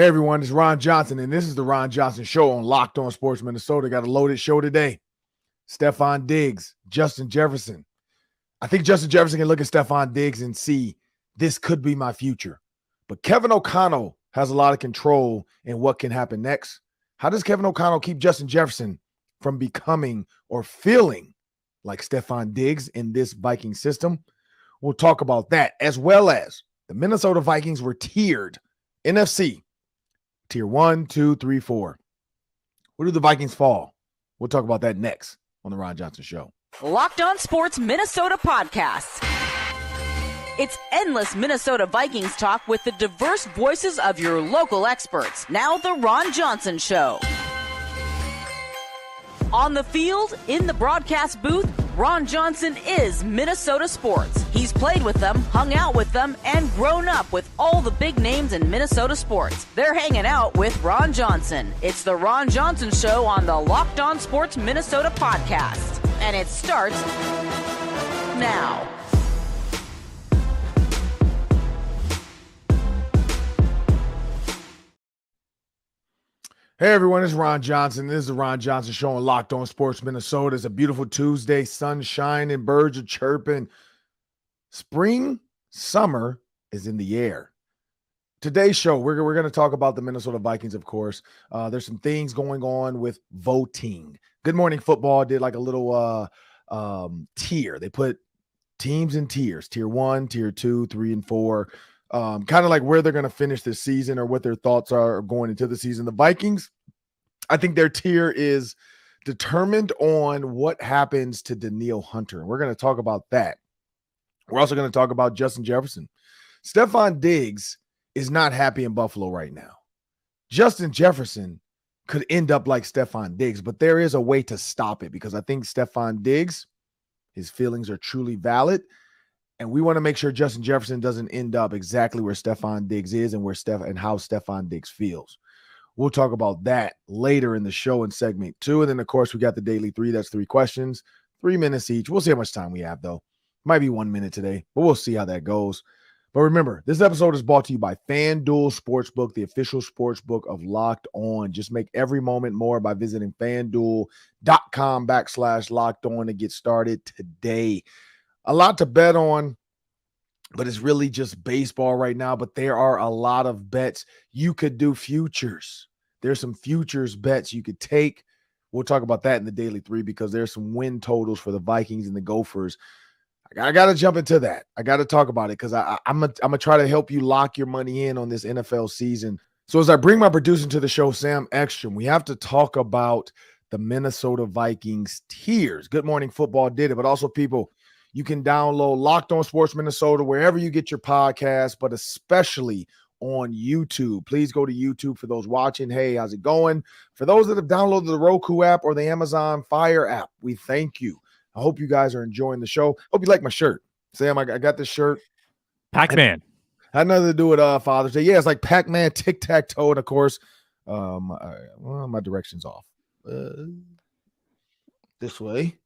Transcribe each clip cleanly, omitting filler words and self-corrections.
Hey everyone, it's Ron Johnson, and this is the Ron Johnson Show on Locked On Sports Minnesota. Got a loaded show today. Stefon Diggs, Justin Jefferson. I think Justin Jefferson can look at Stefon Diggs and see this could be my future. But Kevin O'Connell has a lot of control in what can happen next. How does Kevin O'Connell keep Justin Jefferson from becoming or feeling like Stefon Diggs in this Viking system? We'll talk about that, as well as the Minnesota Vikings were tiered NFC. Tier 1, 2, 3, 4. Where do the Vikings fall? We'll talk about that next on the Ron Johnson Show. Locked On Sports Minnesota Podcast. It's endless Minnesota Vikings talk with the diverse voices of your local experts. Now the Ron Johnson Show. On the field, in the broadcast booth, Ron Johnson is Minnesota sports. He's played with them, hung out with them, and grown up with all the big names in Minnesota sports. They're hanging out with Ron Johnson. It's the Ron Johnson Show on the Locked On Sports Minnesota Podcast. And it starts now. Hey everyone, it's Ron Johnson. This is the Ron Johnson Show on Locked On Sports Minnesota. It's a beautiful Tuesday, sun shining, birds are chirping. Spring, summer is in the air. Today's show, we're going to talk about the Minnesota Vikings, of course. There's some things going on with voting. Good Morning Football did like a little tier. They put teams in tiers, tier 1, tier 2, 3, and 4. Kind of like where they're going to finish this season or what their thoughts are going into the season. The Vikings, I think their tier is determined on what happens to Danielle Hunter. We're going to talk about that. We're also going to talk about Justin Jefferson. Stefon Diggs is not happy in Buffalo right now. Justin Jefferson could end up like Stefon Diggs, but there is a way to stop it because I think Stefon Diggs, his feelings are truly valid. And we want to make sure Justin Jefferson doesn't end up exactly where Stefon Diggs is and how Stefon Diggs feels. We'll talk about that later in the show in segment 2. And then, of course, we got the Daily 3. That's 3 questions, 3 minutes each. We'll see how much time we have, though. Might be 1 minute today, but we'll see how that goes. But remember, this episode is brought to you by FanDuel Sportsbook, the official sportsbook of Locked On. Just make every moment more by visiting FanDuel.com/Locked On to get started today. A lot to bet on, but it's really just baseball right now. But there are a lot of bets. You could do futures. There's some futures bets you could take. We'll talk about that in the Daily 3 because there's some win totals for the Vikings and the Gophers. I got to jump into that. I got to talk about it because I'm going to try to help you lock your money in on this NFL season. So as I bring my producer to the show, Sam Ekstrom, we have to talk about the Minnesota Vikings tiers. Good Morning Football did it, but also people, you can download Locked On Sports Minnesota wherever you get your podcasts, but especially on YouTube. Please go to YouTube for those watching. Hey, how's it going? For those that have downloaded the Roku app or the Amazon Fire app, we thank you. I hope you guys are enjoying the show. Hope you like my shirt. Sam, I got this shirt. Pac-Man. Had nothing to do with Father's Day. Yeah, it's like Pac-Man, tic-tac-toe, and of course, my direction's off. This way.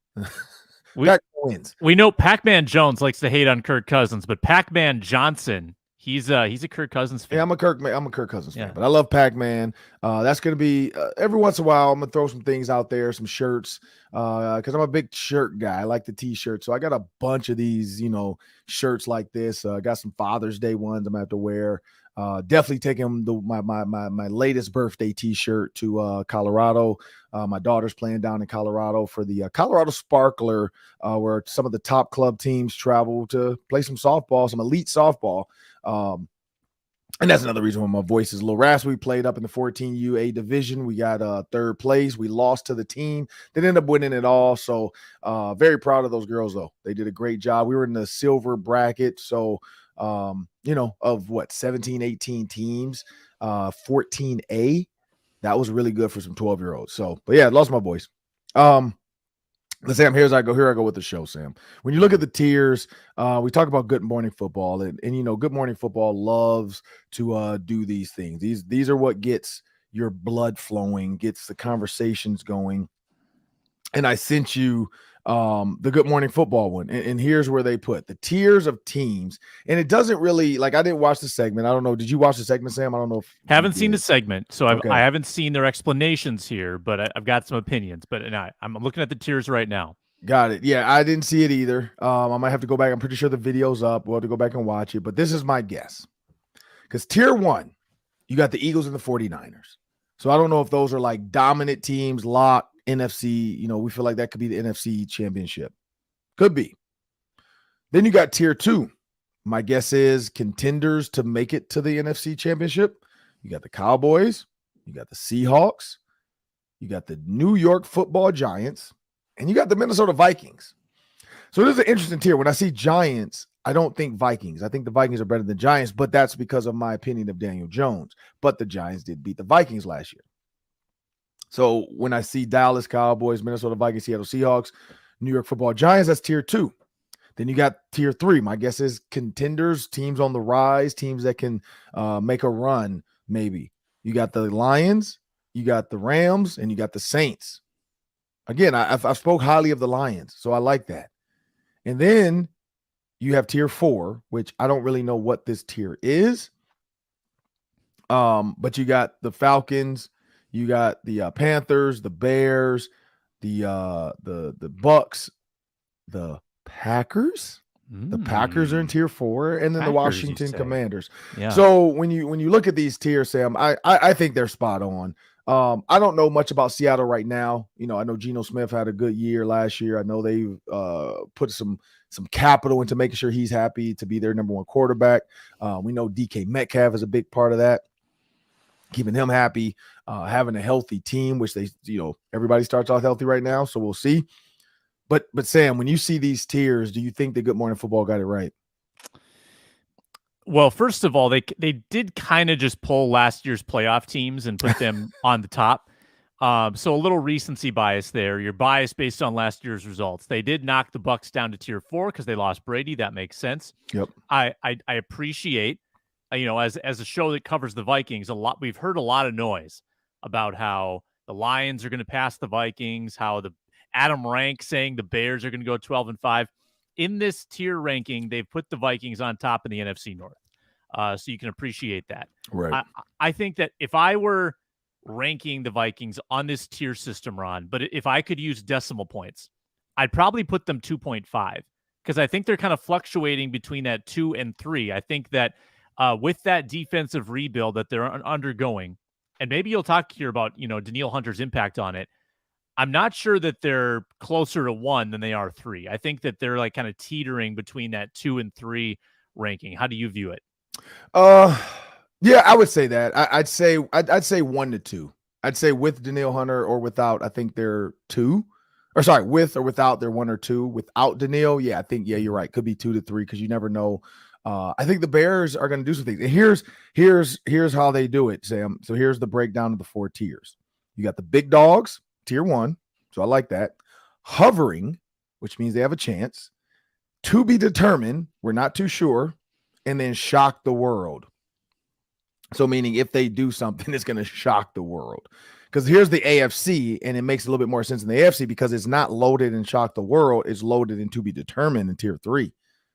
Wins. We know Pac-Man Jones likes to hate on Kirk Cousins, but Pac-Man Johnson, he's a Kirk Cousins fan. Yeah, I'm a Kirk Cousins fan, but I love Pac-Man. That's going to be every once in a while. I'm going to throw some things out there, some shirts, because I'm a big shirt guy. I like the T-shirt, so I got a bunch of these, shirts like this. I got some Father's Day ones I'm going to have to wear. Definitely taking my latest birthday T-shirt to Colorado. My daughter's playing down in Colorado for the Colorado Sparkler, where some of the top club teams travel to play some softball, some elite softball. And that's another reason why my voice is a little raspy. We played up in the 14U division. We got third place. We lost to the team. They ended up winning it all. So very proud of those girls, though. They did a great job. We were in the silver bracket. So of what, 17, 18 teams, 14A. That was really good for some 12-year-olds. So, but yeah, I lost my voice. Sam, here I go with the show, Sam. When you look at the tiers, we talk about Good Morning Football, and Good Morning Football loves to do these things. These are what gets your blood flowing, gets the conversations going. And I sent you the Good Morning Football one. And here's where they put the tiers of teams. And it doesn't really, like, I didn't watch the segment. I don't know. Did you watch the segment, Sam? I don't know if Haven't seen the segment, so I haven't seen their explanations here, but I've got some opinions. But I'm looking at the tiers right now. Got it. Yeah, I didn't see it either. I might have to go back. I'm pretty sure the video's up. We'll have to go back and watch it. But this is my guess. Because tier 1, you got the Eagles and the 49ers. So I don't know if those are like dominant teams, lock, NFC. You know, we feel like that could be the NFC championship. Could be. Then you got tier 2. My guess is contenders to make it to the NFC championship. You got the Cowboys. You got the Seahawks. You got the New York Football Giants. And you got the Minnesota Vikings. So this is an interesting tier. When I see Giants, I don't think Vikings. I think the Vikings are better than Giants, but that's because of my opinion of Daniel Jones. But the Giants did beat the Vikings last year. So when I see Dallas Cowboys, Minnesota Vikings, Seattle Seahawks, New York Football Giants, that's tier 2. Then you got tier 3. My guess is contenders, teams on the rise, teams that can make a run, maybe. You got the Lions, you got the Rams, and you got the Saints. Again, I spoke highly of the Lions, so I like that. And then you have tier 4, which I don't really know what this tier is. But you got the Falcons, you got the Panthers, the Bears, the Bucks, the Packers. The Packers are in tier 4, and then Packers, the Washington Commanders. Yeah. So when you look at these tiers, Sam, I think they're spot on. I don't know much about Seattle right now. You know, I know Geno Smith had a good year last year. I know they've put some capital into making sure he's happy to be their number 1 quarterback. We know DK Metcalf is a big part of that, keeping him happy, having a healthy team, which they, you know, everybody starts off healthy right now. So we'll see. But Sam, when you see these tiers, do you think the Good Morning Football got it right? Well, first of all, they did kind of just pull last year's playoff teams and put them on the top. So a little recency bias there. You're biased based on last year's results. They did knock the Bucks down to tier 4 because they lost Brady. That makes sense. Yep. I appreciate, you know, as a show that covers the Vikings, we've heard a lot of noise about how the Lions are going to pass the Vikings, how the Adam Rank saying the Bears are going to go 12-5. In this tier ranking, they've put the Vikings on top in the NFC North. So you can appreciate that. Right. I think that if I were ranking the Vikings on this tier system, Ron, but if I could use decimal points, I'd probably put them 2.5 because I think they're kind of fluctuating between that 2 and 3. I think that with that defensive rebuild that they're undergoing, and maybe you'll talk here about, you know, Danielle Hunter's impact on it. I'm not sure that they're closer to 1 than they are 3. I think that they're like kind of teetering between that 2 and 3 ranking. How do you view it? Yeah, I would say that. I'd say 1 to 2. I'd say with Danielle Hunter or without, I think they're 2. Or sorry, with or without, they're 1 or 2. Without Danielle, yeah, I think you're right. Could be 2 to 3 because you never know. I think the Bears are going to do some things. And here's how they do it, Sam. So here's the breakdown of the 4 tiers. You got the big dogs. Tier 1, so I like that. Hovering, which means they have a chance. To be determined, we're not too sure. And then shock the world. So meaning if they do something, it's going to shock the world. Because here's the AFC, and it makes a little bit more sense in the AFC because it's not loaded in shock the world. It's loaded in to be determined in tier 3.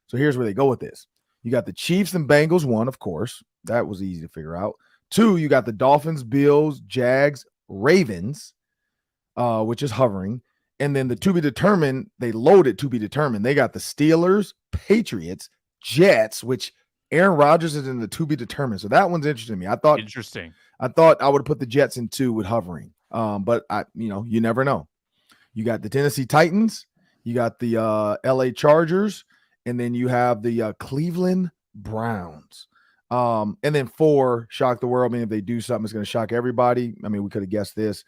So here's where they go with this. You got the Chiefs and Bengals, 1, of course. That was easy to figure out. 2, you got the Dolphins, Bills, Jags, Ravens, which is hovering. And then the to be determined, they loaded to be determined. They got the Steelers, Patriots, Jets, which Aaron Rodgers is in the to be determined. So that one's interesting to me. I thought I would have put the Jets in 2 with hovering. But you never know. You got the Tennessee Titans, you got the LA Chargers, and then you have the Cleveland Browns. And then 4, shock the world. I mean, if they do something, it's going to shock everybody. I mean, we could have guessed this.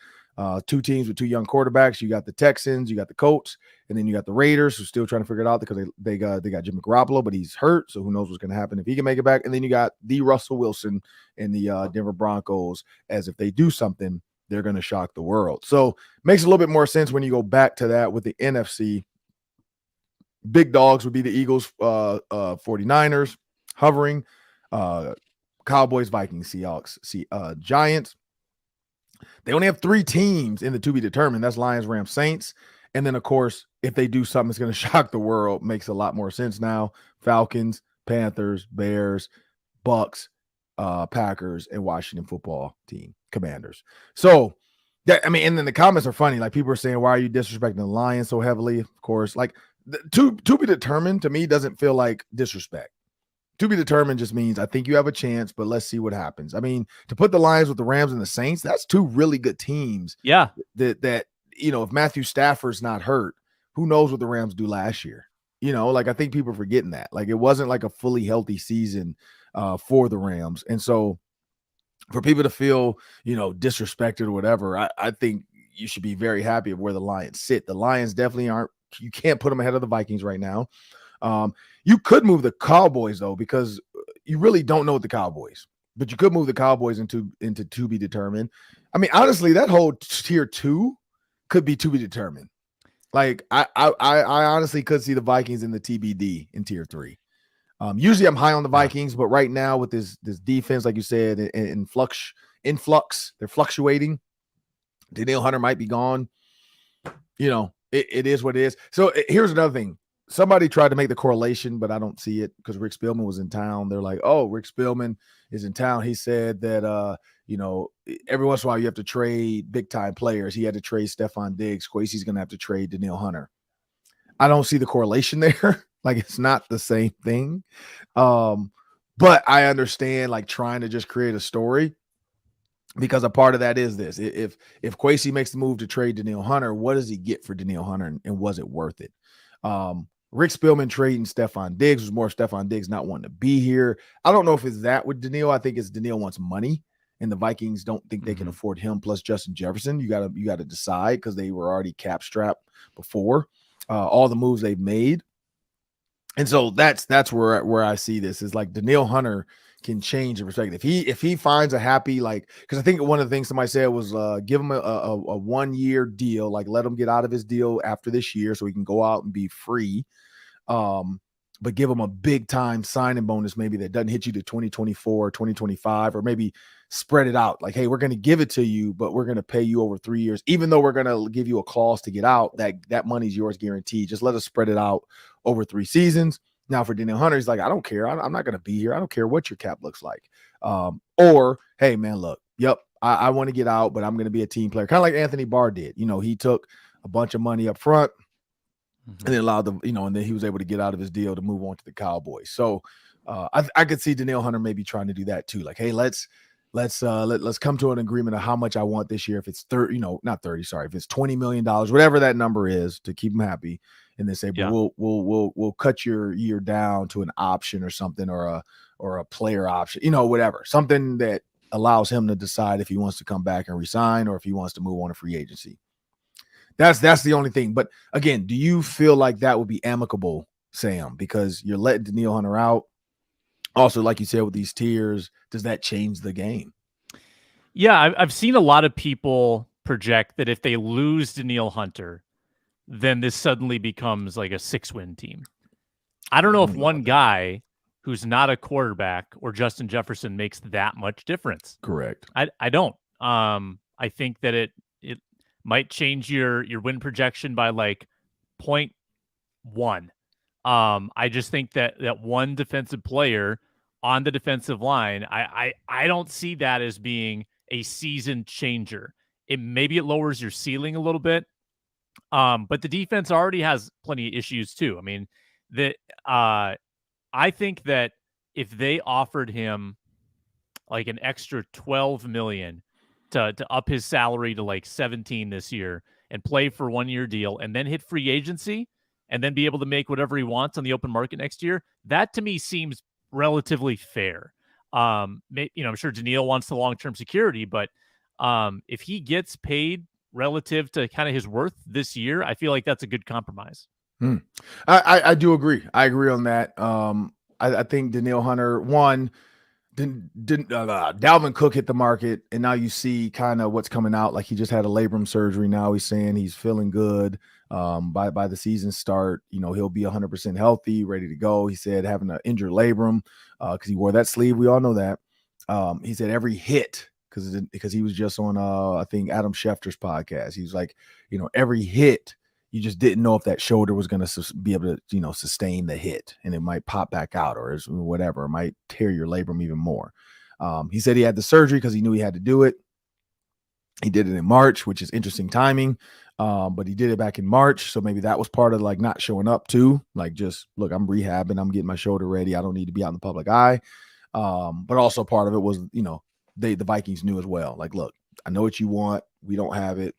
2 teams with 2 young quarterbacks. You got the Texans, you got the Colts, and then you got the Raiders, who's still trying to figure it out because they got Jimmy Garoppolo, but he's hurt, so who knows what's going to happen if he can make it back. And then you got the Russell Wilson and the Denver Broncos, as if they do something, they're going to shock the world. So makes a little bit more sense when you go back to that with the NFC. Big dogs would be the Eagles, 49ers, hovering, Cowboys, Vikings, Seahawks, Giants. They only have 3 teams in the to be determined. That's Lions, Rams, Saints. And then, of course, if they do something that's going to shock the world, makes a lot more sense now. Falcons, Panthers, Bears, Bucks, Packers, and Washington football team, Commanders. So, and then the comments are funny. Like, people are saying, why are you disrespecting the Lions so heavily? Of course, like, to be determined to me doesn't feel like disrespect. To be determined just means I think you have a chance, but let's see what happens. I mean, to put the Lions with the Rams and the Saints, that's two really good teams. Yeah. That if Matthew Stafford's not hurt, who knows what the Rams do last year? Like, I think people are forgetting that. Like, it wasn't like a fully healthy season for the Rams. And so for people to feel, disrespected or whatever, I think you should be very happy of where the Lions sit. The Lions definitely aren't, you can't put them ahead of the Vikings right now. You could move the Cowboys, though, because you really don't know the Cowboys. But you could move the Cowboys into to be determined. I mean, honestly, that whole tier 2 could be to be determined. Like, I honestly could see the Vikings in the TBD in tier 3. Usually I'm high on the Vikings, but right now with this defense, like you said, in flux, they're fluctuating. Danielle Hunter might be gone. It is what it is. So here's another thing. Somebody tried to make the correlation, but I don't see it because Rick Spielman was in town. They're like, oh, Rick Spielman is in town. He said that, every once in a while you have to trade big-time players. He had to trade Stefon Diggs. Kwesi's going to have to trade Danielle Hunter. I don't see the correlation there. Like, it's not the same thing. But I understand, like, trying to just create a story, because a part of that is this. If Kwesi makes the move to trade Danielle Hunter, what does he get for Danielle Hunter, and was it worth it? Rick Spielman trading Stefon Diggs was more Stefon Diggs not wanting to be here. I don't know if it's that with Danielle. I think it's Danielle wants money, and the Vikings don't think they can afford him plus Justin Jefferson. You gotta decide, because they were already cap strapped before all the moves they've made. And so that's where I see this is like Danielle Hunter can change the perspective. If he finds a happy, like, because I think one of the things somebody said was give him a 1-year deal, like let him get out of his deal after this year so he can go out and be free. But give him a big time signing bonus, maybe that doesn't hit you to 2024, 2025, or maybe spread it out. Like, hey, we're going to give it to you, but we're going to pay you over 3 years, even though we're going to give you a clause to get out. That money's yours guaranteed. Just let us spread it out over 3 seasons. Now for Danielle Hunter, he's like, I don't care. I'm not going to be here. I don't care what your cap looks like. Or, hey, man, look, yep, I want to get out, but I'm going to be a team player. Kind of like Anthony Barr did. He took a bunch of money up front and then allowed them, and then he was able to get out of his deal to move on to the Cowboys. So I could see Danielle Hunter maybe trying to do that too. Like, hey, let's come to an agreement of how much I want this year. If it's not 30, sorry, if it's $20 million, whatever that number is, to keep him happy. And then say, but we'll cut your year down to an option or something, or a player option, whatever, something that allows him to decide if he wants to come back and resign or if he wants to move on to free agency. That's the only thing. But again, do you feel like that would be amicable, Sam? Because you're letting Danielle Hunter out. Also, like you said, with these tiers, does that change the game? Yeah, I've seen a lot of people project that if they lose Danielle Hunter, then this suddenly becomes like a 6-win team. I don't know if one guy who's not a quarterback or Justin Jefferson makes that much difference. Correct. I don't. I think that it might change your win projection by like 0.1. I just think that one defensive player on the defensive line, I don't see that as being a season changer. Maybe it lowers your ceiling a little bit. But the defense already has plenty of issues too. I mean, I think that if they offered him like an extra $12 million to up his salary to like 17 this year and play for 1-year deal and then hit free agency and then be able to make whatever he wants on the open market next year, that to me seems relatively fair. I'm sure Danielle wants the long-term security, but if he gets paid relative to kind of his worth this year, I feel like that's a good compromise. I do agree. I agree on that. I think Danielle Hunter, Dalvin Cook hit the market, and now you see kind of what's coming out. Like, he just had a labrum surgery. Now he's saying he's feeling good. By the season start, he'll be 100% healthy, ready to go. He said having an injured labrum because he wore that sleeve. We all know that. He said every hit, because he was just on I think Adam Schefter's podcast. He was like, every hit You just didn't know if that shoulder was going to be able to, sustain the hit, and it might pop back out or whatever. It might tear your labrum even more. He said he had the surgery because he knew he had to do it. He did it in March, which is interesting timing. But he did it back in March. So maybe that was part of like not showing up too. Like, just look, I'm rehabbing. I'm getting my shoulder ready. I don't need to be out in the public eye. But also part of it was, the Vikings knew as well. Like, look, I know what you want. We don't have it.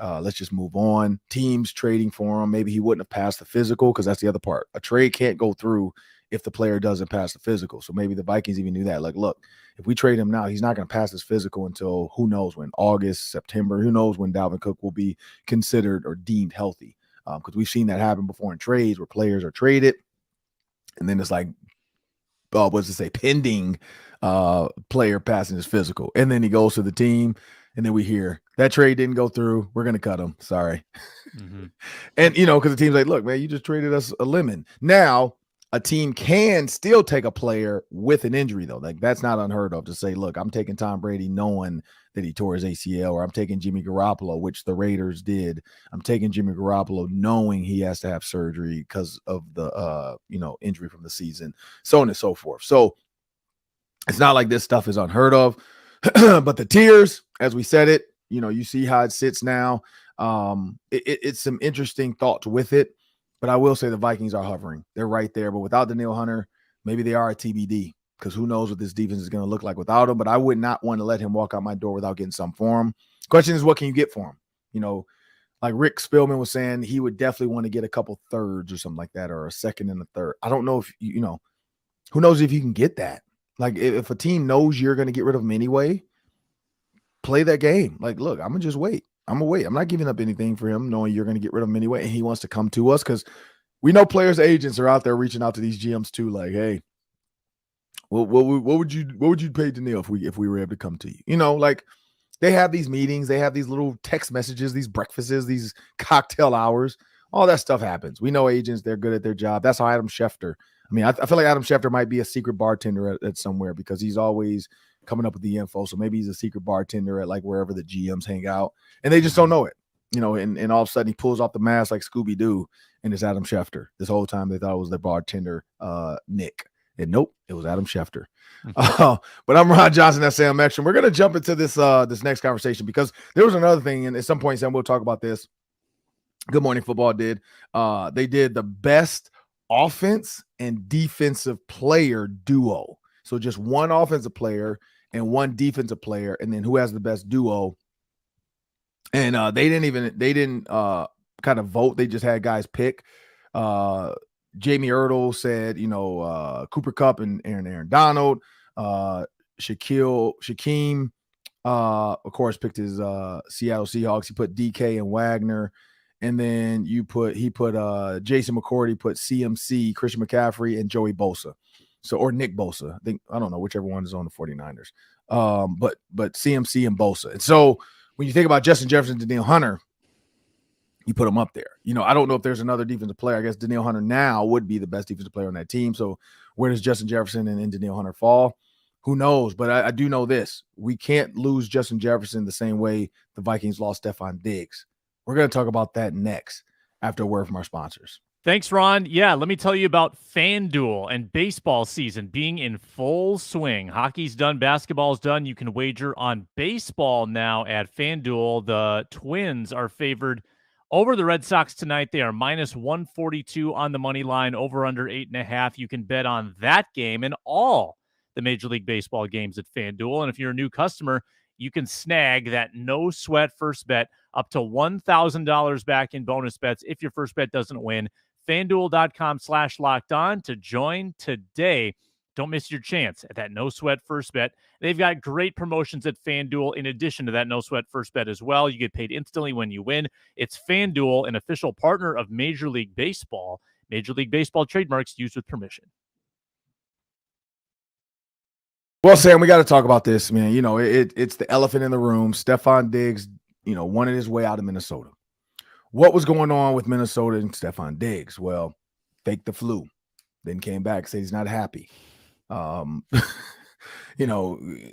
Let's just move on. Teams trading for him. Maybe he wouldn't have passed the physical, because that's the other part. A trade can't go through if the player doesn't pass the physical. So maybe the Vikings even knew that. Like, look, if we trade him now, he's not going to pass his physical until who knows when, August, September. Who knows when Dalvin Cook will be considered or deemed healthy. Because we've seen that happen before in trades where players are traded, and then it's like, pending player passing his physical. And then he goes to the team, and then we hear that trade didn't go through. We're going to cut him. Sorry. Mm-hmm. And, because the team's like, look, man, you just traded us a lemon. Now, a team can still take a player with an injury, though. Like, that's not unheard of to say, look, I'm taking Tom Brady knowing that he tore his ACL, or I'm taking Jimmy Garoppolo, which the Raiders did. I'm taking Jimmy Garoppolo knowing he has to have surgery because of the, injury from the season, so on and so forth. So it's not like this stuff is unheard of, but the tiers, as we said it, you see how it sits now. It's some interesting thoughts with it. But I will say the Vikings are hovering. They're right there. But without Danielle Hunter, maybe they are a TBD, because who knows what this defense is going to look like without him. But I would not want to let him walk out my door without getting some for him. Question is, what can you get for him? Like Rick Spielman was saying, he would definitely want to get a couple thirds or something like that, or a second and a third. I don't know if, who knows if you can get that. Like, if a team knows you're going to get rid of him anyway, play that game. Like, look, I'm going to just wait. I'm going to wait. I'm not giving up anything for him, knowing you're going to get rid of him anyway, and he wants to come to us, because we know players' agents are out there reaching out to these GMs too. Like, hey, what would you pay Danielle if we were able to come to you? Like, they have these meetings, they have these little text messages, these breakfasts, these cocktail hours. All that stuff happens. We know agents; they're good at their job. That's how Adam Schefter. I mean, I feel like Adam Schefter might be a secret bartender at somewhere, because he's always coming up with the info. So maybe he's a secret bartender at like wherever the GMs hang out, and they just don't know it. And all of a sudden he pulls off the mask like Scooby-Doo, and it's Adam Schefter. This whole time they thought it was their bartender, Nick. And nope, it was Adam Schefter. But I'm Ron Johnson, that's Sam Metron. We're going to jump into this next conversation, because there was another thing, and at some point, Sam, we'll talk about this. Good Morning Football did. They did the best offense and defensive player duo. So just one offensive player and one defensive player, and then who has the best duo. And they didn't kind of vote. They just had guys pick. Jamie Ertl said, Cooper Kupp and Aaron Donald. Shaquem, of course, picked his Seattle Seahawks. He put DK and Wagner. And then he put Jason McCourty, put CMC, Christian McCaffrey, and Joey Bosa. So, or Nick Bosa. I don't know, whichever one is on the 49ers. But CMC and Bosa. And so when you think about Justin Jefferson and Danielle Hunter, you put them up there. I don't know if there's another defensive player. I guess Danielle Hunter now would be the best defensive player on that team. So where does Justin Jefferson and Danielle Hunter fall? Who knows? But I do know this. We can't lose Justin Jefferson the same way the Vikings lost Stefon Diggs. We're going to talk about that next after a word from our sponsors. Thanks, Ron. Yeah, let me tell you about FanDuel and baseball season being in full swing. Hockey's done, basketball's done. You can wager on baseball now at FanDuel. The Twins are favored over the Red Sox tonight. They are minus 142 on the money line, over under 8.5. You can bet on that game and all the Major League Baseball games at FanDuel. And if you're a new customer, you can snag that no sweat first bet up to $1,000 back in bonus bets if your first bet doesn't win. FanDuel.com/locked-on to join today. Don't miss your chance at that no sweat first bet. They've got great promotions at FanDuel in addition to that no sweat first bet as well. You get paid instantly when you win. It's FanDuel, an official partner of Major League Baseball. Major League Baseball trademarks used with permission. Well, Sam, we got to talk about this, man. It's the elephant in the room. Stefon Diggs, wanted his way out of Minnesota. What was going on with Minnesota and Stefon Diggs? Well, faked the flu, then came back, said he's not happy.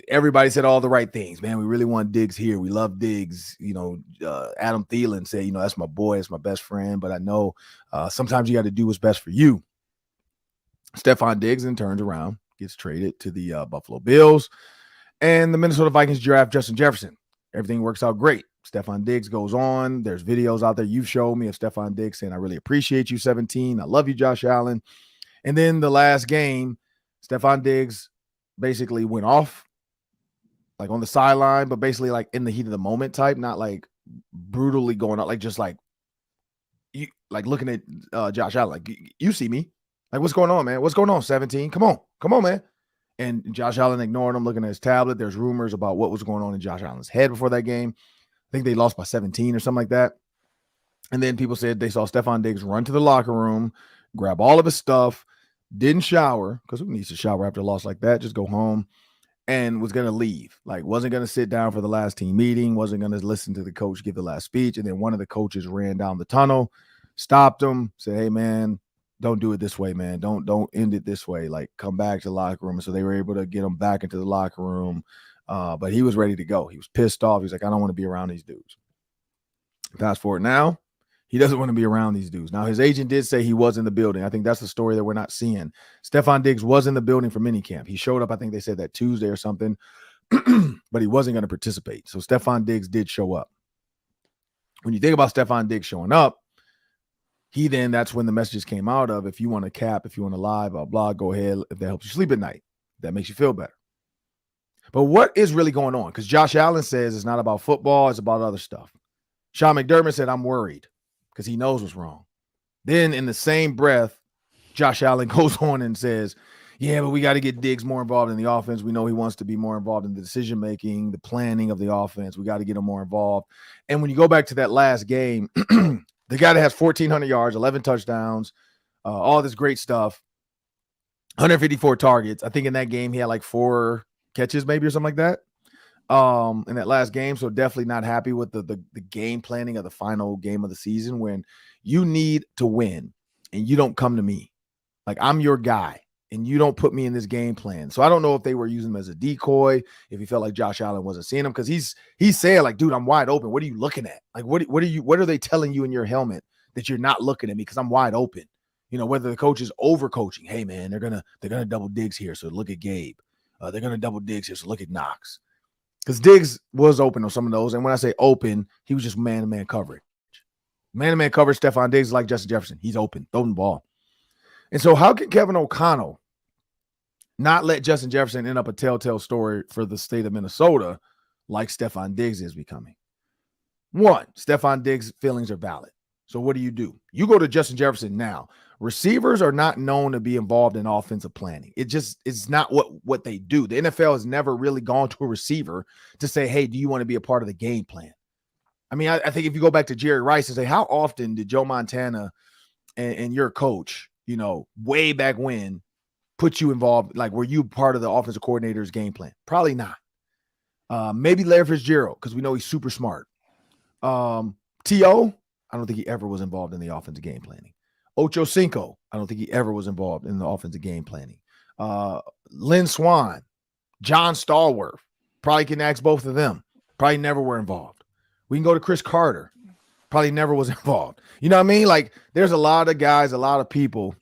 everybody said all the right things. Man, we really want Diggs here. We love Diggs. Adam Thielen said, that's my boy. It's my best friend. But I know sometimes you got to do what's best for you. Stefon Diggs then turns around, gets traded to the Buffalo Bills. And the Minnesota Vikings draft Justin Jefferson. Everything works out great. Stefon Diggs goes on. There's videos out there you've showed me of Stefon Diggs saying, I really appreciate you, 17. I love you, Josh Allen. And then the last game, Stefon Diggs basically went off, like on the sideline, but basically like in the heat of the moment type, not like brutally going out, like just like you like looking at Josh Allen, like you see me, like what's going on, man? What's going on, 17? Come on, man. And Josh Allen ignoring him, looking at his tablet. There's rumors about what was going on in Josh Allen's head before that game. I think they lost by 17 or something like that. And then people said they saw Stefon Diggs run to the locker room, grab all of his stuff, didn't shower, because who needs to shower after a loss like that? Just go home, and was going to leave. Like, wasn't going to sit down for the last team meeting, wasn't going to listen to the coach give the last speech. And then one of the coaches ran down the tunnel, stopped him, said, hey, man, don't do it this way, man. Don't end it this way. Like, come back to the locker room. And so they were able to get him back into the locker room. But he was ready to go. He was pissed off. He's like, I don't want to be around these dudes. Fast forward now, he doesn't want to be around these dudes. Now, his agent did say he was in the building. I think that's the story that we're not seeing. Stefon Diggs was in the building for minicamp. He showed up, I think they said that Tuesday or something, but he wasn't going to participate. So Stefon Diggs did show up. When you think about Stefon Diggs showing up, that's when the messages came out of, if you want to cap, if you want to lie, blah, blah, go ahead. If that helps you sleep at night, that makes you feel better. But what is really going on? Because Josh Allen says it's not about football, it's about other stuff. Sean McDermott said, I'm worried, because he knows what's wrong. Then in the same breath, Josh Allen goes on and says, yeah, but we got to get Diggs more involved in the offense. We know he wants to be more involved in the decision-making, the planning of the offense. We got to get him more involved. And when you go back to that last game, the guy that has 1,400 yards, 11 touchdowns, all this great stuff, 154 targets. I think in that game he had like 4 catches maybe or something like that. In that last game. So definitely not happy with the game planning of the final game of the season, when you need to win and you don't come to me. Like, I'm your guy and you don't put me in this game plan. So I don't know if they were using him as a decoy, if he felt like Josh Allen wasn't seeing him, because he's saying like, dude, I'm wide open. What are you looking at? Like, what are they telling you in your helmet that you're not looking at me because I'm wide open? Whether the coach is overcoaching. Hey man, they're gonna double Diggs here, so look at Gabe. They're gonna double Diggs here, so look at Knox. Because Diggs was open on some of those. And when I say open, he was just man-to-man coverage. Man-to-man coverage, Stefon Diggs is like Justin Jefferson. He's open, throwing the ball. And so how can Kevin O'Connell not let Justin Jefferson end up a telltale story for the state of Minnesota like Stefon Diggs is becoming? One, Stefon Diggs' feelings are valid. So what do? You go to Justin Jefferson now. Receivers are not known to be involved in offensive planning. It's not what they do. The NFL has never really gone to a receiver to say, hey, do you want to be a part of the game plan? I mean, I think if you go back to Jerry Rice and say, how often did Joe Montana and your coach, way back when, put you involved? Like, were you part of the offensive coordinator's game plan? Probably not. Maybe Larry Fitzgerald, because we know he's super smart. T.O., I don't think he ever was involved in the offensive game planning. Ocho Cinco, I don't think he ever was involved in the offensive game planning. Lynn Swann, John Stallworth, probably can ask both of them. Probably never were involved. We can go to Chris Carter. Probably never was involved. You know what I mean? Like, there's a lot of guys, a lot of people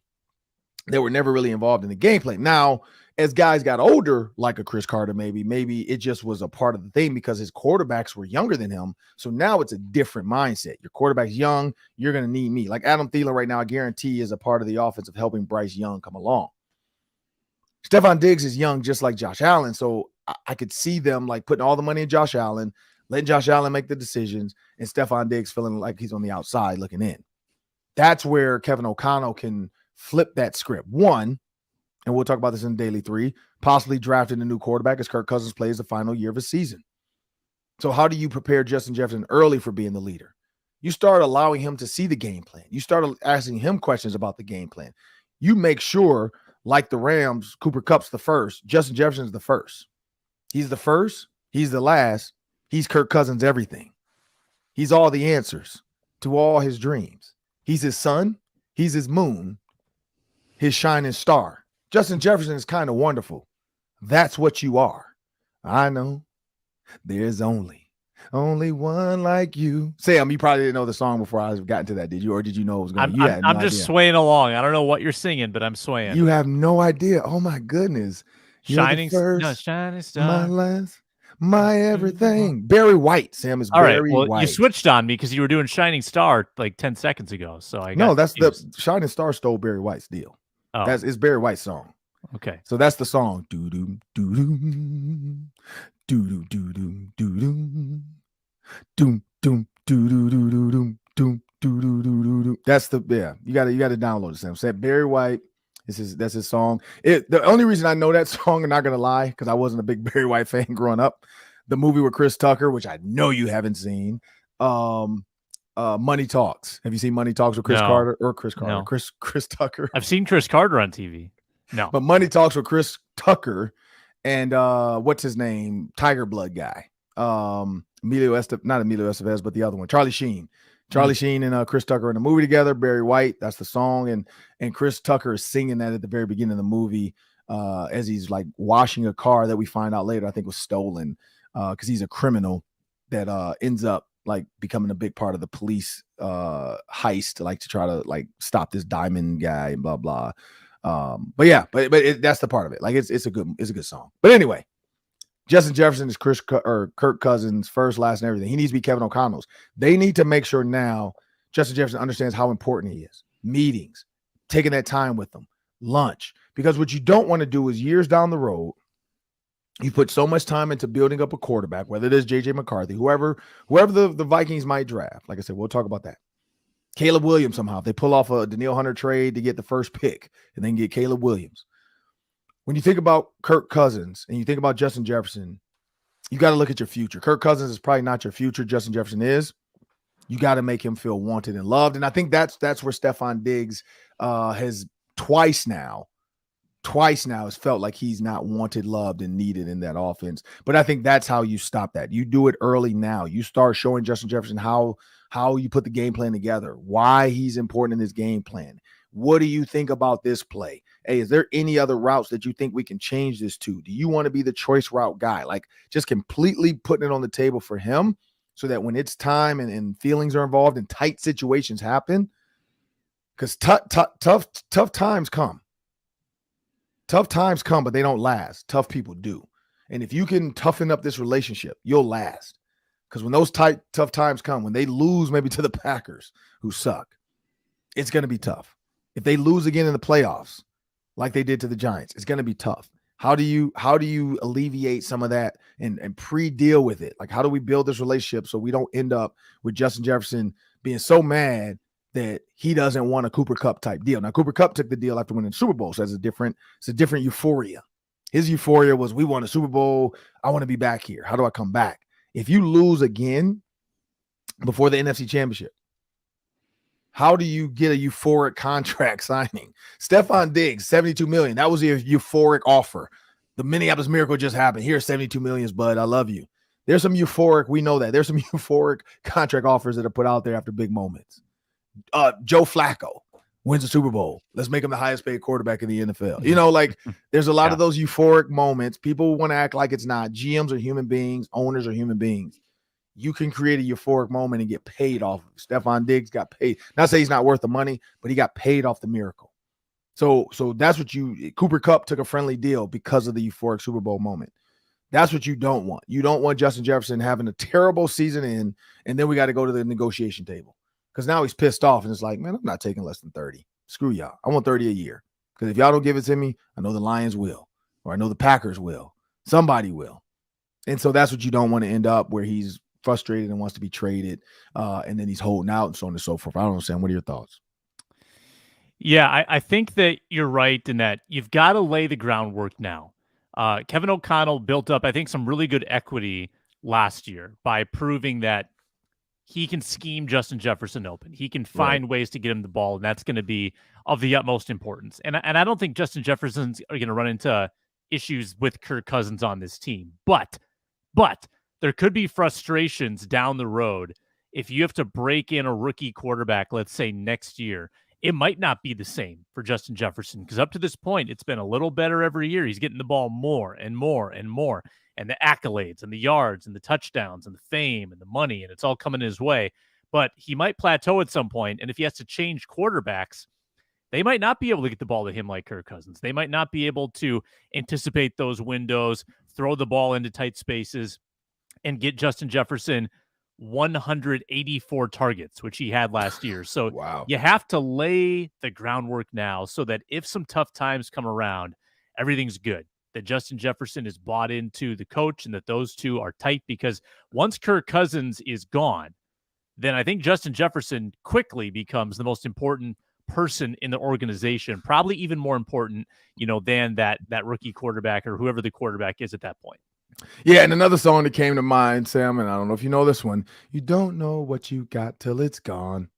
that were never really involved in the game plan. Now, as guys got older, like a Chris Carter, maybe it just was a part of the thing because his quarterbacks were younger than him. So now it's a different mindset. Your quarterback's young, you're going to need me. Like Adam Thielen right now, I guarantee is a part of the offense of helping Bryce Young come along. Stefon Diggs is young, just like Josh Allen. So I could see them like putting all the money in Josh Allen, letting Josh Allen make the decisions, and Stefon Diggs feeling like he's on the outside looking in. That's where Kevin O'Connell can flip that script. One, and we'll talk about this in Daily 3, possibly drafting a new quarterback as Kirk Cousins plays the final year of his season. So how do you prepare Justin Jefferson early for being the leader? You start allowing him to see the game plan. You start asking him questions about the game plan. You make sure, like the Rams, Cooper Kupp's the first, Justin Jefferson's the first. He's the first. He's the last. He's Kirk Cousins' everything. He's all the answers to all his dreams. He's his sun. He's his moon, his shining star. Justin Jefferson is kind of wonderful. That's what you are. I know there's only one like you. Sam, you probably didn't know the song before I got to that, did you? Or did you know it was going? You had no I'm just idea. swaying along. I don't know what you're singing, but I'm swaying. You have no idea. Oh my goodness. Shining, You're the first, shining star, my last, my everything. Barry White. Sam is all right. Barry Well, White. you switched on me because you were doing Shining Star like 10 seconds ago. So that's confused. the Shining Star stole Barry White's deal. Oh. It's Barry White's song. Okay. So that's the song. Doo doo doo doo doo doo doo doo doo doo doom doom doo doo doo doo doom doom doo doo doo doo doo. That's the You got to download it. Sam said Barry White. That's his song. The only reason I know that song, I'm not gonna lie, because I wasn't a big Barry White fan growing up. The movie with Chris Tucker, which I know you haven't seen. Money Talks. Have you seen Money Talks with Chris Carter or Chris Carter? No. Chris Tucker. I've seen Chris Carter on TV. No, but Money Talks with Chris Tucker and what's his name? Tiger Blood guy. Not Emilio Estevez, but the other one, Charlie Sheen. Charlie Sheen and Chris Tucker in a movie together. Barry White, that's the song, and Chris Tucker is singing that at the very beginning of the movie as he's like washing a car that we find out later I think was stolen because he's a criminal that ends up like becoming a big part of the police heist, like to try to like stop this diamond guy and blah blah. But that's the part of it. Like it's a good song. But anyway, Justin Jefferson is Kirk Cousins' first, last, and everything. He needs to be Kevin O'Connell's. They need to make sure now Justin Jefferson understands how important he is. Meetings, taking that time with them, lunch. Because what you don't want to do is years down the road, you put so much time into building up a quarterback, whether it is J.J. McCarthy, whoever the Vikings might draft. Like I said, we'll talk about that. Caleb Williams somehow. If they pull off a Danielle Hunter trade to get the first pick and then get Caleb Williams. When you think about Kirk Cousins and you think about Justin Jefferson, you got to look at your future. Kirk Cousins is probably not your future. Justin Jefferson is. You got to make him feel wanted and loved. And I think that's where Stefon Diggs has twice now has felt like he's not wanted, loved, and needed in that offense. But I think that's how you stop that. You do it early now. You start showing Justin Jefferson how you put the game plan together, why he's important in this game plan. What do you think about this play? Hey, is there any other routes that you think we can change this to? Do you want to be the choice route guy? Like just completely putting it on the table for him so that when it's time and feelings are involved and tight situations happen, because tough times come. Tough times come, but they don't last. Tough people do. And if you can toughen up this relationship, you'll last. Because when those tough times come, when they lose maybe to the Packers who suck, it's going to be tough. If they lose again in the playoffs, like they did to the Giants, it's going to be tough. How do you alleviate some of that and pre-deal with it? Like, how do we build this relationship so we don't end up with Justin Jefferson being so mad that he doesn't want a Cooper Kupp type deal? Now, Cooper Kupp took the deal after winning the Super Bowl, so it's a different euphoria. His euphoria was, we won a Super Bowl. I want to be back here. How do I come back? If you lose again before the NFC Championship, how do you get a euphoric contract signing? Stefon Diggs, $72 million. That was a euphoric offer. The Minneapolis Miracle just happened. Here's $72 million, bud. I love you. There's some euphoric. We know that. There's some euphoric contract offers that are put out there after big moments. Joe Flacco wins the Super Bowl. Let's make him the highest paid quarterback in the NFL. You know, like there's a lot of those euphoric moments. People want to act like it's not. GMs are human beings. Owners are human beings. You can create a euphoric moment and get paid off of it. Stefon Diggs got paid. Not say he's not worth the money, but he got paid off the miracle. So that's what Cooper Kupp took a friendly deal because of the euphoric Super Bowl moment. That's what you don't want. You don't want Justin Jefferson having a terrible season and then we got to go to the negotiation table. Because now he's pissed off and it's like, man, I'm not taking less than 30. Screw y'all. I want 30 a year. Because if y'all don't give it to me, I know the Lions will. Or I know the Packers will. Somebody will. And so that's what you don't want to end up where he's frustrated and wants to be traded, and then he's holding out and so on and so forth. I don't understand. What are your thoughts? Yeah, I think that you're right in that you've got to lay the groundwork now. Kevin O'Connell built up, I think, some really good equity last year by proving that he can scheme Justin Jefferson open. He can find ways to get him the ball, and that's going to be of the utmost importance. And I don't think Justin Jefferson's going to run into issues with Kirk Cousins on this team. But there could be frustrations down the road if you have to break in a rookie quarterback, let's say next year, it might not be the same for Justin Jefferson, because up to this point, it's been a little better every year. He's getting the ball more and more and more, and the accolades and the yards and the touchdowns and the fame and the money, and it's all coming his way. But he might plateau at some point, and if he has to change quarterbacks, they might not be able to get the ball to him like Kirk Cousins. They might not be able to anticipate those windows, throw the ball into tight spaces, and get Justin Jefferson 184 targets, which he had last year. So wow. You have to lay the groundwork now so that if some tough times come around, everything's good, that Justin Jefferson is bought into the coach and that those two are tight, because once Kirk Cousins is gone, then I think Justin Jefferson quickly becomes the most important person in the organization, probably even more important, than that rookie quarterback or whoever the quarterback is at that point. Yeah, and another song that came to mind, Sam, and I don't know if you know this one. You don't know what you got till it's gone.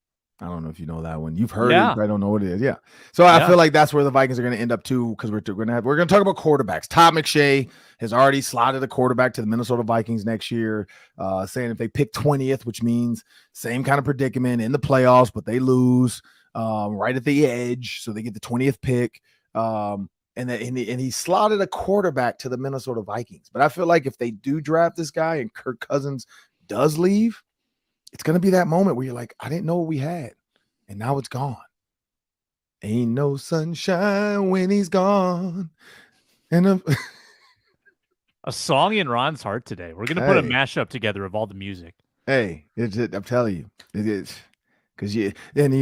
I don't know if you know that one. You've heard it, but I don't know what it is. Yeah. So I feel like that's where the Vikings are going to end up too, because we're going to talk about quarterbacks. Todd McShay has already slotted a quarterback to the Minnesota Vikings next year, saying if they pick 20th, which means same kind of predicament in the playoffs, but they lose right at the edge, so they get the 20th pick. And he slotted a quarterback to the Minnesota Vikings. But I feel like if they do draft this guy and Kirk Cousins does leave, it's going to be that moment where you're like, I didn't know what we had, and now it's gone. Ain't no sunshine when he's gone. And a song in Ron's heart today. We're going to put a mashup together of all the music. Hey, I'm telling you, it is. Because and And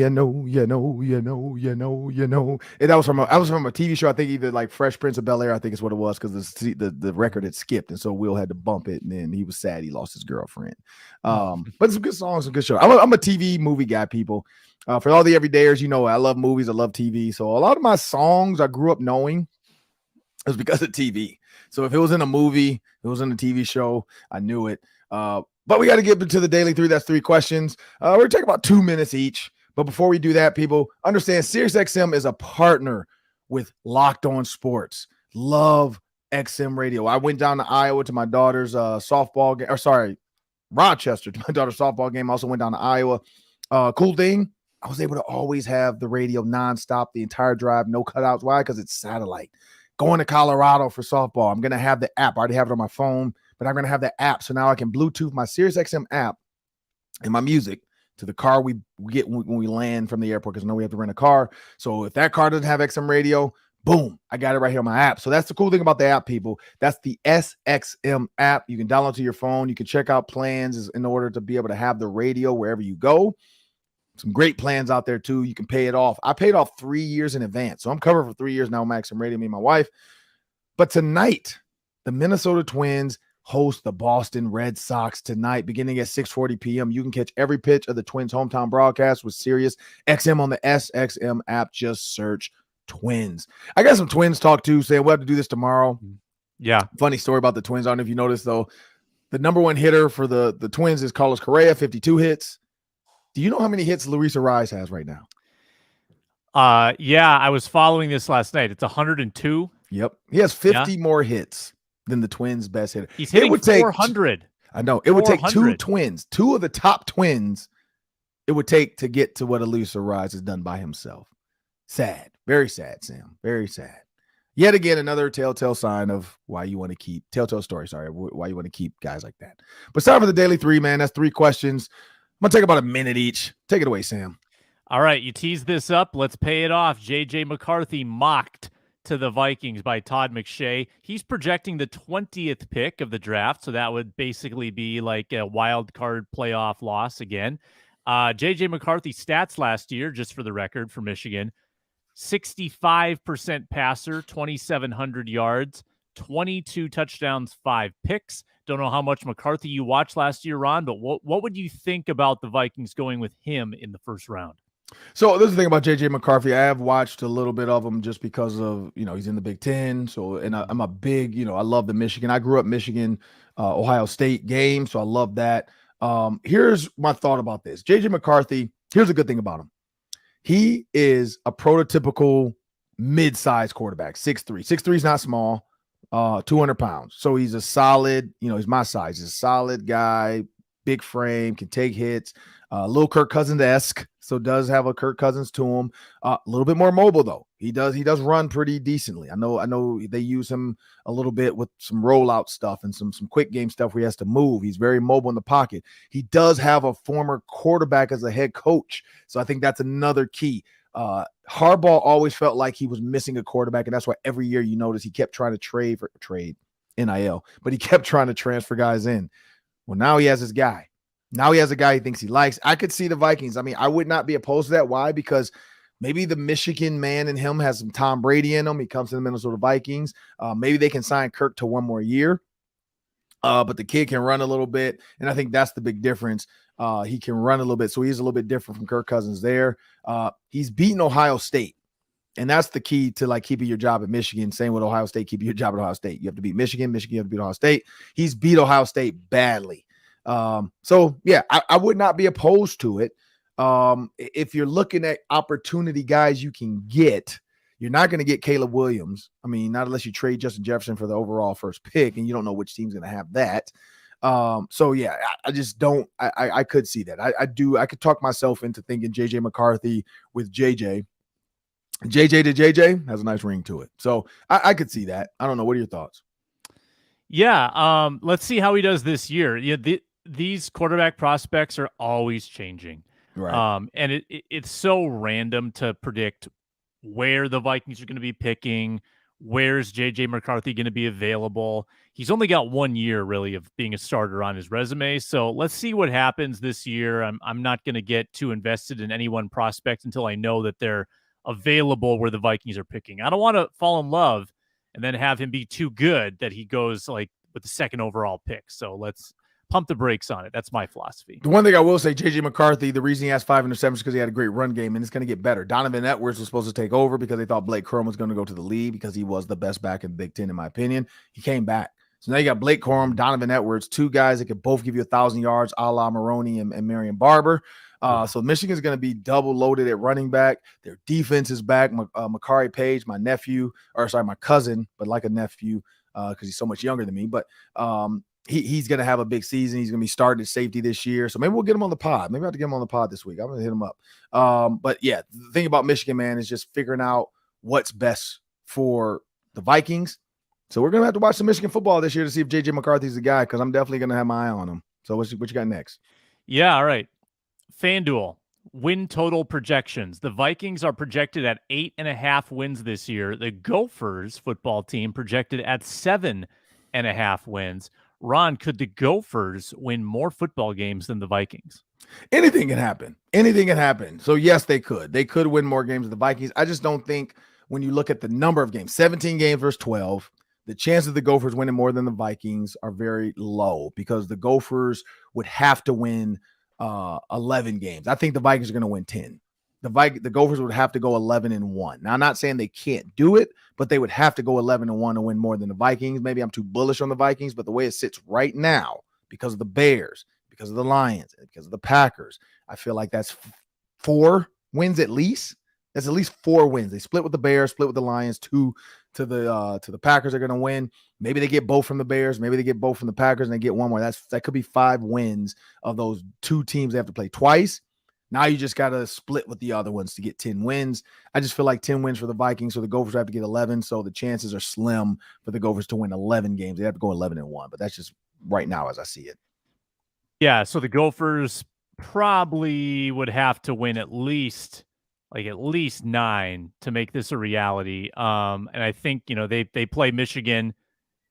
that was from a TV show. I think either like Fresh Prince of Bel-Air, I think is what it was, because the record had skipped, and so Will had to bump it, and then he was sad he lost his girlfriend. But some good songs, some good show. I'm a TV movie guy, people. For all the everydayers, I love movies, I love TV. So a lot of my songs I grew up knowing is because of TV. So if it was in a movie, it was in a TV show, I knew it. But we got to get into the Daily 3. That's 3 questions. We're going to take about 2 minutes each. But before we do that, people, understand SiriusXM is a partner with Locked On Sports. Love XM Radio. I went down to Iowa to my daughter's softball game. Rochester to my daughter's softball game. I also went down to Iowa. Cool thing, I was able to always have the radio nonstop the entire drive, no cutouts. Why? Because it's satellite. Going to Colorado for softball, I'm going to have the app. I already have it on my phone, but I'm going to have the app. So now I can Bluetooth my SiriusXM app and my music to the car we get when we land from the airport, because I know we have to rent a car. So if that car doesn't have XM radio, boom, I got it right here on my app. So that's the cool thing about the app, people. That's the SXM app. You can download to your phone. You can check out plans in order to be able to have the radio wherever you go. Some great plans out there, too. You can pay it off. I paid off 3 years in advance. So I'm covered for 3 years now, Max and Radio, me and my wife. But tonight, the Minnesota Twins host the Boston Red Sox tonight, beginning at 6:40 p.m. You can catch every pitch of the Twins' hometown broadcast with Sirius XM on the SXM app. Just search Twins. I got some Twins talk, too, saying we'll have to do this tomorrow. Yeah. Funny story about the Twins. I don't know if you noticed, though. The number one hitter for the Twins is Carlos Correa, 52 hits. Do you know how many hits Luis Ariz has right now? Yeah, I was following this last night. It's 102. Yep. He has 50 more hits than the Twins' best hitter. He's hitting 400. I know. It would take 2 Twins, 2 of the top Twins, it would take to get to what Luis Ariz has done by himself. Sad. Very sad, Sam. Very sad. Yet again, another telltale sign of why you want to keep, telltale story, sorry, why you want to keep guys like that. But it's time for the Daily 3, man. That's 3 questions. I'm going to take about a minute each. Take it away, Sam. All right, you tease this up. Let's pay it off. J.J. McCarthy mocked to the Vikings by Todd McShay. He's projecting the 20th pick of the draft, so that would basically be like a wild card playoff loss again. J.J. McCarthy's stats last year, just for the record, for Michigan, 65% passer, 2,700 yards, 22 touchdowns, 5 picks. Don't know how much McCarthy you watched last year, Ron, but what would you think about the Vikings going with him in the first round? So this is the thing about J.J. McCarthy. I have watched a little bit of him just because of, he's in the Big Ten. So, and I'm a big, I love the Michigan. I grew up Michigan, Ohio State game. So I love that. Here's my thought about this. J.J. McCarthy, here's a good thing about him. He is a prototypical mid-sized quarterback, 6'3". 6'3" is not small, 200 pounds. So he's a solid, he's my size. He's a solid guy, big frame, can take hits, a little Kirk Cousins-esque, so does have a Kirk Cousins to him. A little bit more mobile though. He does run pretty decently. I know they use him a little bit with some rollout stuff and some quick game stuff where he has to move. He's very mobile in the pocket. He does have a former quarterback as a head coach, so I think that's another key. Harbaugh always felt like he was missing a quarterback, and that's why every year you notice he kept trying to trade NIL, but he kept trying to transfer guys in. Well, now he has his guy. Now he has a guy he thinks he likes. I could see the Vikings. I mean, I would not be opposed to that. Why? Because maybe the Michigan man in him has some Tom Brady in him. He comes to the Minnesota Vikings. Maybe they can sign Kirk to one more year. But the kid can run a little bit, and I think that's the big difference. He can run a little bit, so he's a little bit different from Kirk Cousins there. He's beaten Ohio State, and that's the key to like keeping your job at Michigan. Same with Ohio State, keeping your job at Ohio State. You have to beat Michigan. You have to beat Ohio State. He's beat Ohio State badly. So yeah, I would not be opposed to it. If you're looking at opportunity guys you can get, you're not going to get Caleb Williams. I mean, not unless you trade Justin Jefferson for the overall first pick, and you don't know which team's going to have that. So yeah, I just don't. I could see that. I could talk myself into thinking JJ McCarthy with JJ to JJ has a nice ring to it. So I could see that. I don't know. What are your thoughts? Yeah. Let's see how he does this year. Yeah. These quarterback prospects are always changing. Right. And it's so random to predict where the Vikings are going to be picking. Where's JJ McCarthy going to be available? He's only got 1 year really of being a starter on his resume. So let's see what happens this year. I'm not going to get too invested in any one prospect until I know that they're available where the Vikings are picking. I don't want to fall in love and then have him be too good that he goes like with the second overall pick. So let's pump the brakes on it. That's my philosophy. The one thing I will say, JJ McCarthy, the reason he has 5 interceptions is because he had a great run game, and it's going to get better. Donovan Edwards was supposed to take over because they thought Blake Corum was going to go to the league because he was the best back in the Big Ten, in my opinion. He came back. So now you got Blake Corum, Donovan Edwards, two guys that could both give you 1,000 yards, a la Maroney and Marion Barber. So Michigan's going to be double loaded at running back. Their defense is back. Makari Page, my cousin, but like a nephew because he's so much younger than me. But he's going to have a big season. He's going to be starting at safety this year. So maybe we'll get him on the pod. Maybe I have to get him on the pod this week. I'm going to hit him up. But yeah, the thing about Michigan, man, is just figuring out what's best for the Vikings. So we're going to have to watch some Michigan football this year to see if JJ McCarthy's the guy, because I'm definitely going to have my eye on him. So what you got next? Yeah, all right. FanDuel, win total projections. The Vikings are projected at 8.5 wins this year. The Gophers football team projected at 7.5 wins. Ron, could the Gophers win more football games than the Vikings? Anything can happen. Anything can happen. So yes, they could. They could win more games than the Vikings. I just don't think when you look at the number of games, 17 games versus 12, the chances of the Gophers winning more than the Vikings are very low because the Gophers would have to win 11 games. I think the Vikings are going to win 10. The Gophers would have to go 11-1. Now, I'm not saying they can't do it, but they would have to go 11-1 to win more than the Vikings. Maybe I'm too bullish on the Vikings, but the way it sits right now, because of the Bears, because of the Lions, because of the Packers, I feel like that's 4 wins at least. That's at least 4 wins. They split with the Bears, split with the Lions, 2 to the Packers are going to win. Maybe they get both from the Bears. Maybe they get both from the Packers and they get one more. That could be 5 wins of those 2 teams they have to play twice. Now you just got to split with the other ones to get 10 wins. I just feel like 10 wins for the Vikings, so the Gophers have to get 11. So the chances are slim for the Gophers to win 11 games. They have to go 11-1, but that's just right now as I see it. Yeah, so the Gophers probably would have to win at least 9 to make this a reality. And I think, they play Michigan,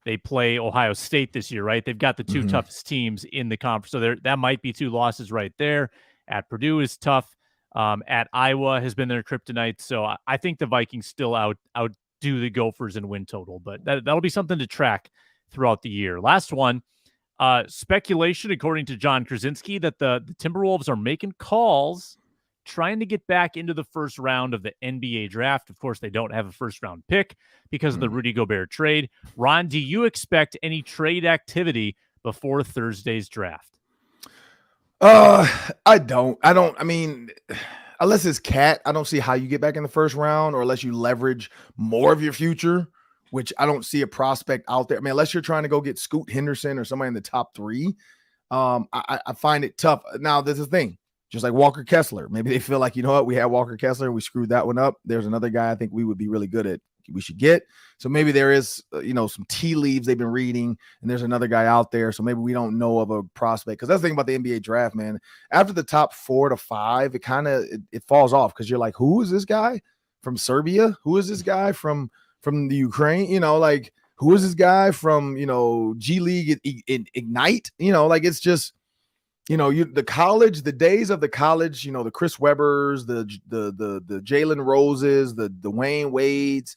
they play Ohio State this year, right? They've got the 2 toughest teams in the conference. So that might be 2 losses right there. At Purdue is tough. At Iowa has been their kryptonite. So I think the Vikings still outdo the Gophers in win total, but that'll be something to track throughout the year. Last one, speculation, according to John Krasinski, that the Timberwolves are making calls trying to get back into the first round of the NBA draft. Of course, they don't have a first round pick because of the Rudy Gobert trade. Ron, do you expect any trade activity before Thursday's draft? I don't. I mean, unless it's Cat, I don't see how you get back in the first round, or unless you leverage more of your future, which I don't see a prospect out there. I mean, unless you're trying to go get Scoot Henderson or somebody in the top 3, I find it tough. Now, there's a thing, just like Walker Kessler. Maybe they feel like, you know what, we had Walker Kessler and we screwed that one up. There's another guy I think we would be really good at. We should get. So maybe there is, some tea leaves they've been reading, and there's another guy out there. So maybe we don't know of a prospect. Because that's the thing about the NBA draft, man. After the top 4 to 5, it kind of it falls off because you're like, who is this guy from Serbia? Who is this guy from the Ukraine? Like, who is this guy from G League Ignite? It's just. The college, the days of the college, the Chris Webbers, the Jalen Roses, the Dwayne Wades,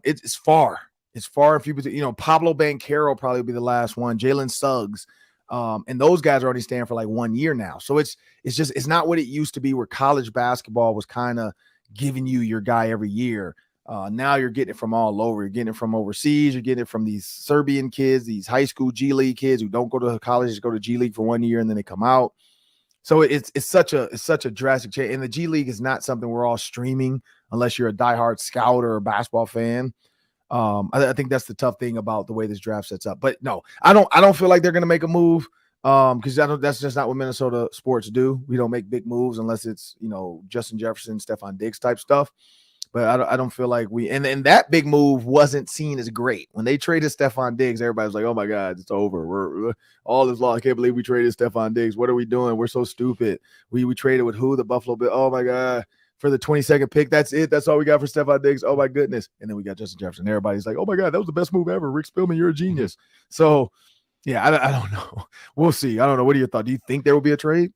it's far. It's far and few between. Pablo Banchero probably be the last one. Jalen Suggs, and those guys are already staying for like 1 year now. So it's not what it used to be, where college basketball was kind of giving you your guy every year. Now you're getting it from all over. You're getting it from overseas. You're getting it from these Serbian kids, these high school G League kids who don't go to college, just go to G League for 1 year and then they come out. So it's such a drastic change. And the G League is not something we're all streaming unless you're a diehard scout or a basketball fan. I think that's the tough thing about the way this draft sets up. But no, I don't feel like they're going to make a move because that's just not what Minnesota sports do. We don't make big moves unless it's Justin Jefferson, Stefon Diggs type stuff. But I don't feel like and that big move wasn't seen as great. When they traded Stefon Diggs, everybody was like, oh my God, it's over. We're all this law. I can't believe we traded Stefon Diggs. What are we doing? We're so stupid. We traded with who? The Buffalo Bills. Oh my God. For the 22nd pick. That's it. That's all we got for Stefon Diggs. Oh my goodness. And then we got Justin Jefferson. Everybody's like, oh my God, that was the best move ever. Rick Spielman, you're a genius. So yeah, I don't know. We'll see. I don't know. What are your thoughts? Do you think there will be a trade?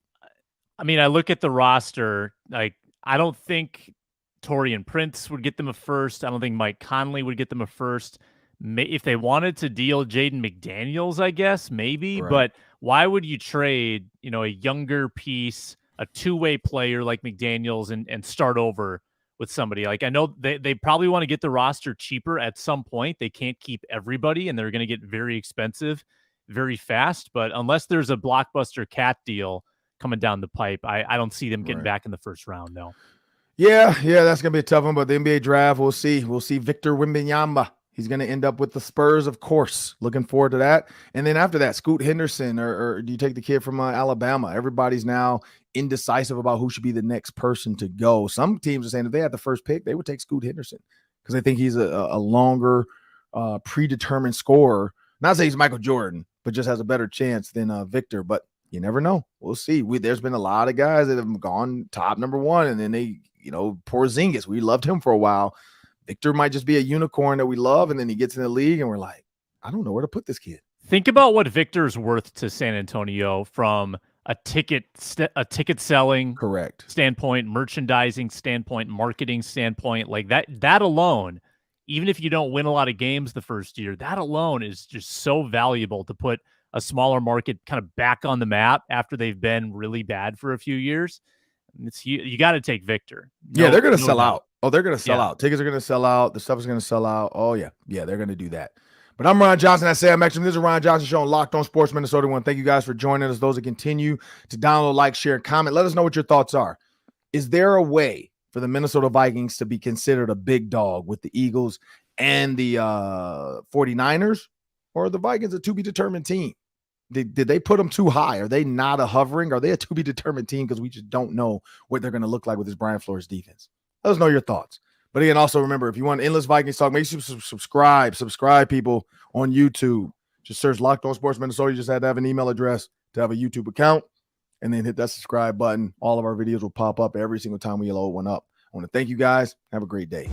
I mean, I look at the roster, like, I don't think Taurean Prince would get them a first. I don't think Mike Conley would get them a first. If they wanted to deal Jaden McDaniels, I guess, maybe. Right. But why would you trade, a younger piece, a two-way player like McDaniels and start over with somebody? Like, I know they probably want to get the roster cheaper at some point. They can't keep everybody, and they're going to get very expensive very fast. But unless there's a blockbuster cat deal coming down the pipe, I don't see them getting back in the first round, no. Yeah, that's going to be a tough one, but the NBA draft, we'll see. We'll see Victor Wembanyama. He's going to end up with the Spurs, of course. Looking forward to that. And then after that, Scoot Henderson, or do you take the kid from Alabama? Everybody's now indecisive about who should be the next person to go. Some teams are saying if they had the first pick, they would take Scoot Henderson because they think he's a longer, predetermined scorer. Not saying he's Michael Jordan, but just has a better chance than Victor. But you never know. We'll see. There's been a lot of guys that have gone top number one, and then they – Porzingis, we loved him for a while. Victor might just be a unicorn that we love, and then he gets in the league, and we're like, I don't know where to put this kid. Think about what Victor's worth to San Antonio from a ticket selling standpoint, merchandising standpoint, marketing standpoint. Like that alone, even if you don't win a lot of games the first year, that alone is just so valuable to put a smaller market kind of back on the map after they've been really bad for a few years. You got to take Victor. Yeah, they're going to sell out. Oh, they're going to sell out. Tickets are going to sell out. The stuff is going to sell out. Oh, yeah. Yeah, they're going to do that. But I'm Ron Johnson. I say I'm actually. This is Ron Johnson Show on Locked On Sports Minnesota. I want to thank you guys for joining us. Those that continue to download, like, share, and comment. Let us know what your thoughts are. Is there a way for the Minnesota Vikings to be considered a big dog with the Eagles and the 49ers? Or are the Vikings a to-be-determined team? Did they put them too high? Are they not a hovering? Are they a to-be-determined team because we just don't know what they're going to look like with this Brian Flores defense? Let us know your thoughts. But again, also remember, if you want endless Vikings talk, make sure you subscribe people on YouTube. Just search Locked On Sports Minnesota. You just had to have an email address to have a YouTube account, and then hit that subscribe button. All of our videos will pop up every single time we load one up. I want to thank you guys. Have a great day.